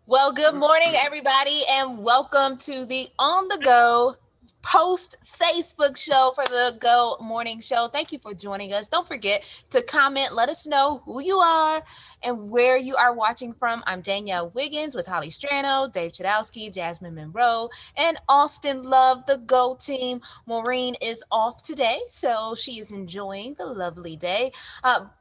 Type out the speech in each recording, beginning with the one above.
Well, good morning, everybody, and welcome to the On the Go post Facebook show for the Go Morning Show. Thank you for joining us. Don't forget to comment. Let us know who you are and where you are watching from. I'm Danielle Wiggins with Holly Strano, Dave Chadowski, Jasmine Monroe, and Austin Love, the Go team. Maureen is off today, so she is enjoying the lovely day.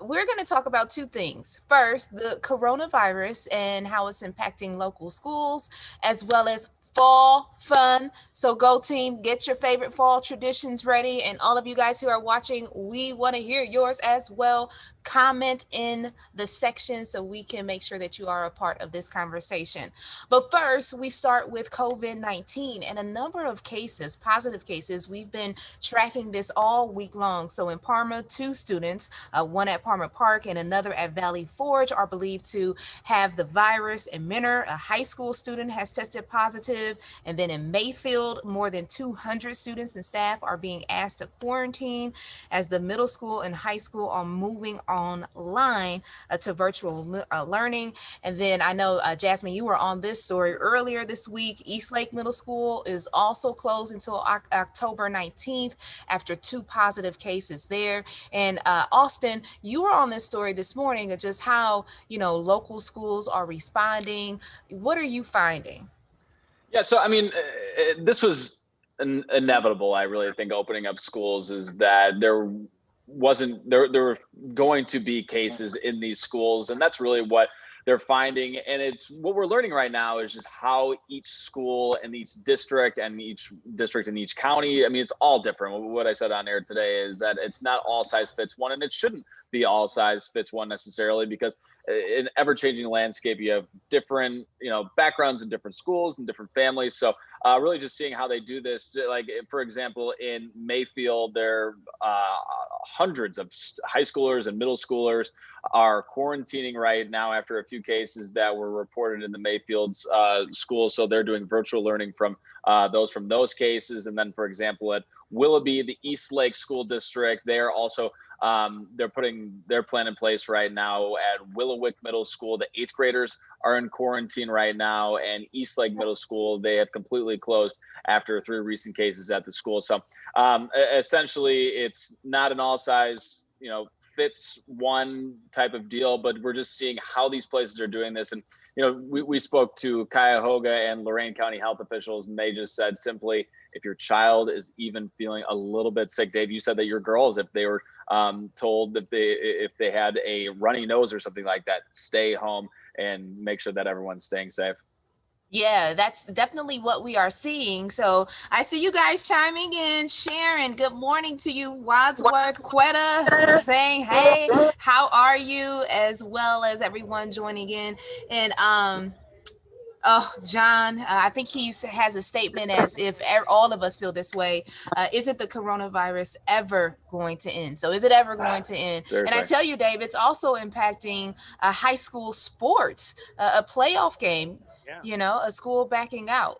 We're going to talk about two things. First, the coronavirus and how it's impacting local schools, as well as fall fun. So Go team, get your favorite fall traditions ready. And all of you guys who are watching, we want to hear yours as well. Comment in the section so we can make sure that you are a part of this conversation. But first, we start with COVID-19 and a number of cases, positive cases. We've been tracking this all week long. So in Parma, 2 students, one at Parma Park and another at Valley Forge, are believed to have the virus. In Menor, a high school student has tested positive. And then in Mayfield, more than 200 students and staff are being asked to quarantine as the middle school and high school are moving online to virtual learning. And then I know, Jasmine, you were on this story earlier this week. Eastlake Middle School is also closed until October 19th after 2 positive cases there. And Austin, you were on this story this morning of just how, local schools are responding. What are you finding? Yeah, so I mean, this was inevitable. I really think opening up schools is that there were going to be cases in these schools, and that's really what they're finding. And it's what we're learning right now is just how each school and each district and each county, I mean, it's all different. What I said on air today is that it's not all size fits one, and it shouldn't be all size fits one necessarily, because in ever-changing landscape, you have different, backgrounds in different schools and different families. So really just seeing how they do this. Like, for example, in Mayfield, there hundreds of high schoolers and middle schoolers are quarantining right now after a few cases that were reported in the Mayfield's schools. So they're doing virtual learning from those cases. And then, for example, at Willoughby, the East Lake School District, they're also they're putting their plan in place right now. At Willowick Middle School, the 8th graders are in quarantine right now, and East Lake Middle School, they have completely closed after 3 recent cases at the school. So essentially, it's not an all size, fits one type of deal, but we're just seeing how these places are doing this. And, we spoke to Cuyahoga and Lorain County health officials, and they just said simply, if your child is even feeling a little bit sick, Dave, you said that your girls, if they were told that if they had a runny nose or something like that, stay home and make sure that everyone's staying safe. Yeah, that's definitely what we are seeing. So I see you guys chiming in. Sharon, good morning to you. Wadsworth Quetta saying, hey, how are you? As well as everyone joining in. And John, I think he has a statement as if all of us feel this way. Isn't the coronavirus ever going to end? So is it ever going to end? And I tell you, Dave, it's also impacting high school sports, a playoff game. Yeah. A school backing out.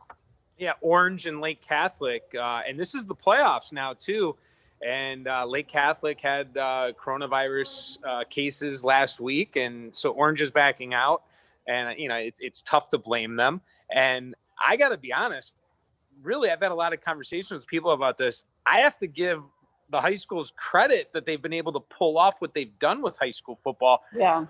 Yeah, Orange and Lake Catholic. And this is the playoffs now, too. And Lake Catholic had coronavirus cases last week. And so Orange is backing out. And, it's tough to blame them. And I got to be honest, really, I've had a lot of conversations with people about this. I have to give the high schools credit that they've been able to pull off what they've done with high school football. Yeah.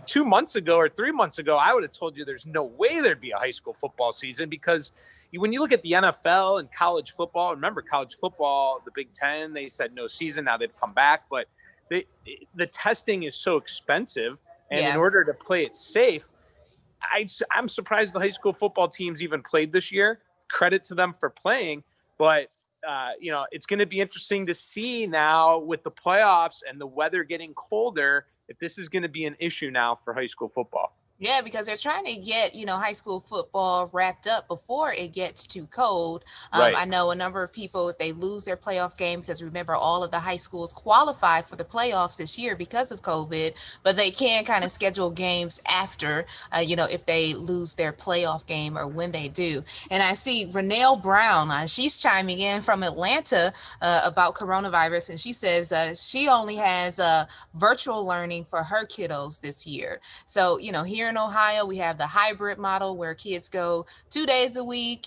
2 months ago or 3 months ago, I would have told you there's no way there'd be a high school football season, because when you look at the NFL and college football, remember college football, the Big Ten, they said no season. Now they've come back, but the testing is so expensive. And in order to play it safe, I'm surprised the high school football teams even played this year. Credit to them for playing, but it's going to be interesting to see now with the playoffs and the weather getting colder, if this is going to be an issue now for high school football. Yeah, because they're trying to get, high school football wrapped up before it gets too cold. Right. I know a number of people, if they lose their playoff game, because remember, all of the high schools qualify for the playoffs this year because of COVID, but they can kind of schedule games after, if they lose their playoff game or when they do. And I see Renelle Brown, she's chiming in from Atlanta about coronavirus, and she says she only has virtual learning for her kiddos this year. So, here in Ohio, we have the hybrid model where kids go 2 days a week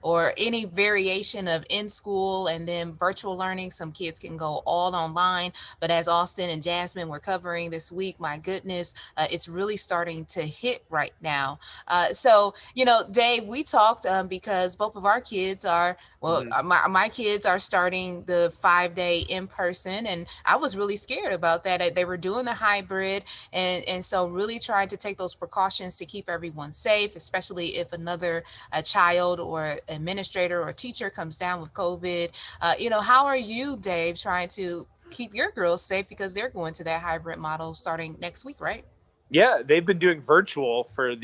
or any variation of in school and then virtual learning. Some kids can go all online. But as Austin and Jasmine were covering this week, my goodness, it's really starting to hit right now. So, Dave, we talked because both of our kids are, my kids are starting the 5-day in person. And I was really scared about that. They were doing the hybrid. And so really trying to take those precautions to keep everyone safe, especially if another child or administrator or teacher comes down with COVID. How are you, Dave, trying to keep your girls safe because they're going to that hybrid model starting next week, right? Yeah, they've been doing virtual for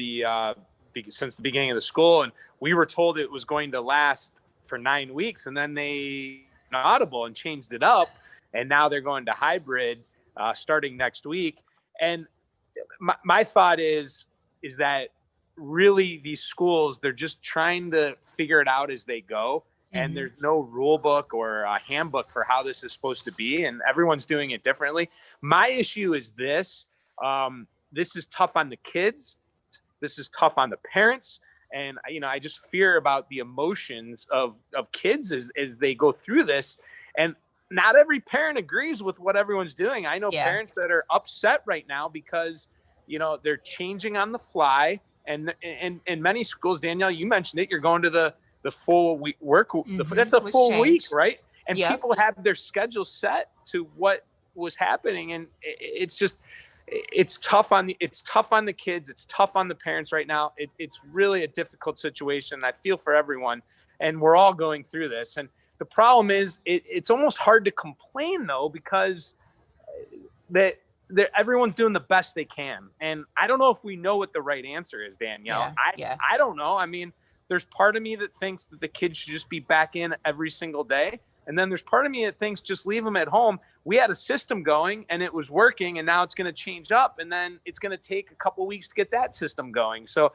since the beginning of the school, and we were told it was going to last for 9 weeks, and then they audible and changed it up, and now they're going to hybrid starting next week. And my thought is that really these schools, they're just trying to figure it out as they go. And there's no rule book or a handbook for how this is supposed to be. And everyone's doing it differently. My issue is this. This is tough on the kids. This is tough on the parents. And, I just fear about the emotions of kids as they go through this. And not every parent agrees with what everyone's doing. I know parents that are upset right now because, they're changing on the fly. And in many schools, Danielle, you mentioned it, you're going to the full week work. That's a full week, right? And people have their schedule set to what was happening. And it's just, it's tough on the kids. It's tough on the parents right now. It's really a difficult situation. I feel for everyone, and we're all going through this. And the problem is it's almost hard to complain though, because everyone's doing the best they can. And I don't know if we know what the right answer is, Danielle. I don't know. I mean, there's part of me that thinks that the kids should just be back in every single day. And then there's part of me that thinks just leave them at home. We had a system going and it was working, and now it's going to change up, and then it's going to take a couple weeks to get that system going. So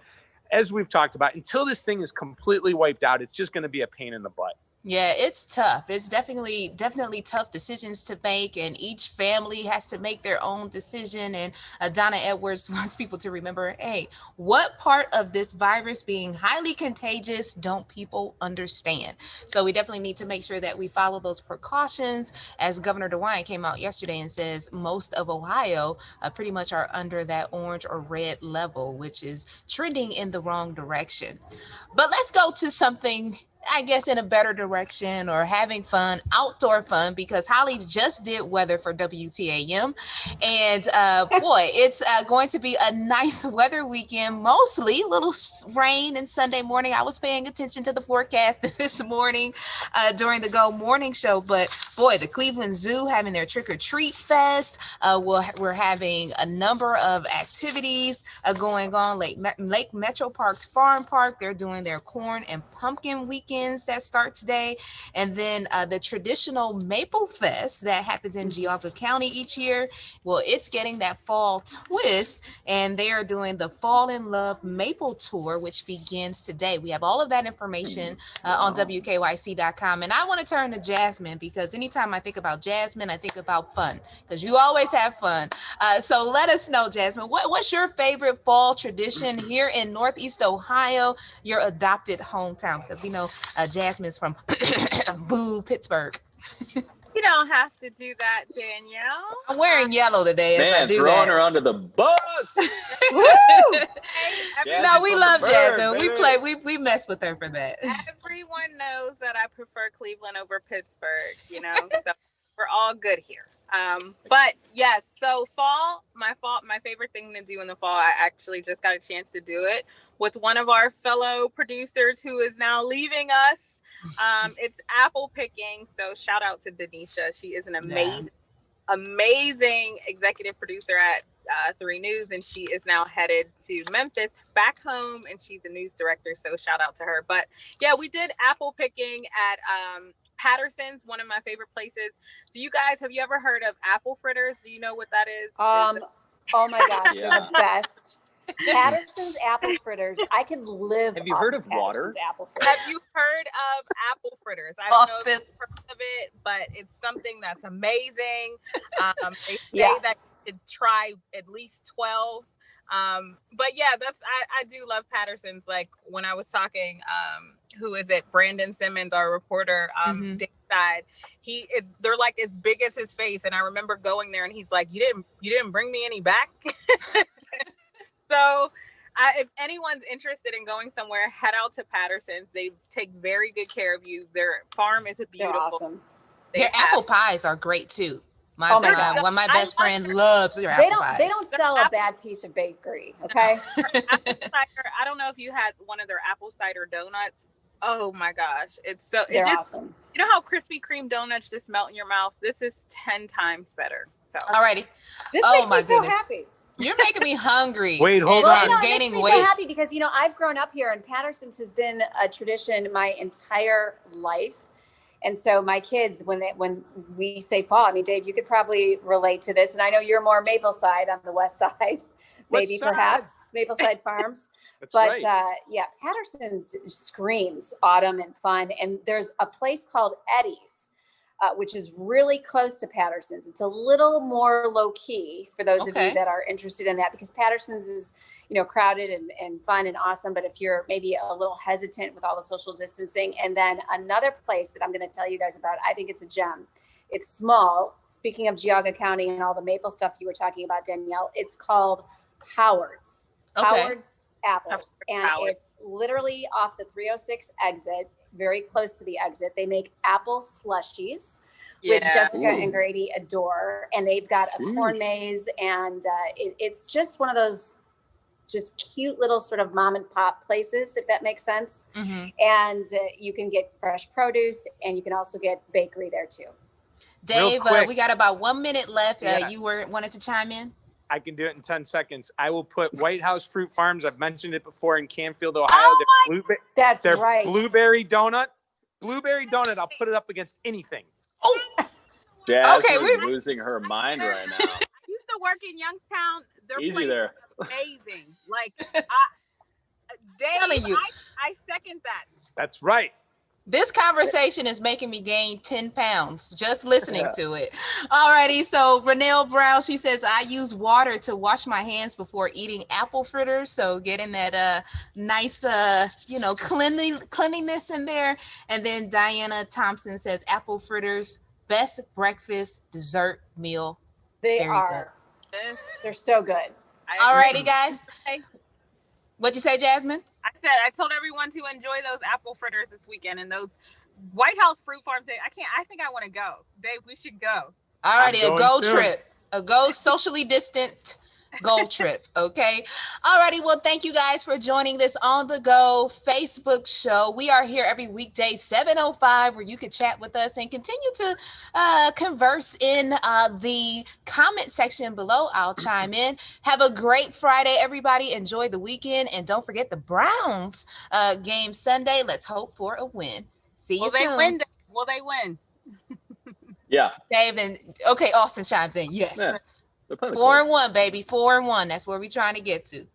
as we've talked about, until this thing is completely wiped out, it's just going to be a pain in the butt. Yeah, it's tough. It's definitely tough decisions to make, and each family has to make their own decision. And Donna Edwards wants people to remember, hey, what part of this virus being highly contagious don't people understand? So we definitely need to make sure that we follow those precautions. As Governor DeWine came out yesterday and says most of Ohio pretty much are under that orange or red level, which is trending in the wrong direction. But let's go to something, I guess, in a better direction, or having fun, outdoor fun, because Holly just did weather for WTAM. And boy, it's going to be a nice weather weekend, mostly a little rain and Sunday morning. I was paying attention to the forecast this morning during the Go Morning Show. But boy, the Cleveland Zoo having their Trick or Treat Fest. We're having a number of activities going on. Lake Metro Park's Farm Park, they're doing their corn and pumpkin weekends that start today. And then the traditional Maple Fest that happens in Geauga County each year, well, it's getting that fall twist, and they are doing the Fall in Love Maple Tour, which begins today. We have all of that information on WKYC.com. And I want to turn to Jasmine, because anytime I think about Jasmine, I think about fun, because you always have fun. So let us know, Jasmine, what's your favorite fall tradition here in Northeast Ohio, your adopted hometown? Because we know Jasmine's from Boo, Pittsburgh. You don't have to do that, Danielle. I'm wearing yellow today as I do throwing that. her under the bus. Woo! No, we love Jasmine. Baby. We mess with her for that. Everyone knows that I prefer Cleveland over Pittsburgh, so we're all good here. But yes, so my favorite thing to do in the fall, I actually just got a chance to do it with one of our fellow producers who is now leaving us. It's apple picking. So shout out to Denisha. She is an amazing executive producer at 3 News, and she is now headed to Memphis back home, and she's a news director. So shout out to her. But yeah, we did apple picking at Patterson's, one of my favorite places. Have you ever heard of apple fritters? Do you know what that is? Oh my gosh, they're the best. Patterson's apple fritters. I can live. Have you heard of water? Apple fritters. Have you heard of apple fritters? I don't know if you've heard of it, but it's something that's amazing. They say that you should try at least 12. But yeah, I do love Patterson's. Like when I was talking, who is it? Brandon Simmons, our reporter, side. They're like as big as his face. And I remember going there and he's like, you didn't bring me any back. So if anyone's interested in going somewhere, head out to Patterson's. They take very good care of you. Their farm is beautiful. They're awesome. Their apple pies are great too. One of my best friends loves their apple pies. They don't sell a bad piece of bakery, okay? Apple cider, I don't know if you had one of their apple cider donuts. Oh my gosh. It's just awesome. You know how Krispy Kreme donuts just melt in your mouth? This is 10 times better. So alrighty. This makes me so happy. You're making me hungry. Wait, hold on. No, gaining it makes me weight. so happy because, I've grown up here and Patterson's has been a tradition my entire life. And so my kids, when we say fall, I mean, Dave, you could probably relate to this. And I know you're more Mapleside on the west side, maybe perhaps Mapleside Farms. But right. Patterson's screams autumn and fun. And there's a place called Eddie's, which is really close to Patterson's. It's a little more low key for those of you that are interested in that, because Patterson's is, crowded and fun and awesome. But if you're maybe a little hesitant with all the social distancing, and then another place that I'm going to tell you guys about, I think it's a gem. It's small. Speaking of Geauga County and all the maple stuff you were talking about, Danielle, it's called Howard's. Howard's Apples. And it's literally off the 306 exit, very close to the exit. They make apple slushies, which Jessica and Grady adore. And they've got a corn maze. And it's just one of those just cute little sort of mom and pop places, if that makes sense. Mm-hmm. And you can get fresh produce, and you can also get bakery there too. Dave, we got about 1 minute left. You wanted to chime in? I can do it in 10 seconds. I will put White House Fruit Farms. I've mentioned it before in Canfield, Ohio. Oh that's right. Blueberry donut. I'll put it up against anything. Oh, Jazz is losing her mind right now. I used to work in Youngstown. Easy there. Amazing. Like, Dave, I second that. That's right. This conversation is making me gain 10 pounds just listening to it. Alrighty, so Renelle Brown, she says, I use water to wash my hands before eating apple fritters. So getting that nice, cleanliness in there. And then Diana Thompson says, apple fritters, best breakfast dessert meal. They are. They're so good. Alrighty, guys. What'd you say, Jasmine? I told everyone to enjoy those apple fritters this weekend and those White House Fruit Farms. I think I want to go. Dave, we should go. Alrighty, a go socially distant goal trip. Okay. Alrighty. Well, thank you guys for joining this On the Go Facebook show. We are here every weekday, 7:05, where you can chat with us and continue to converse in the comment section below. I'll chime in. Have a great Friday, everybody. Enjoy the weekend. And don't forget the Browns game Sunday. Let's hope for a win. See you soon. Will they win? Yeah. Dave and Austin chimes in. Yes. Yeah. 4-1, baby. 4-1. That's where we're trying to get to.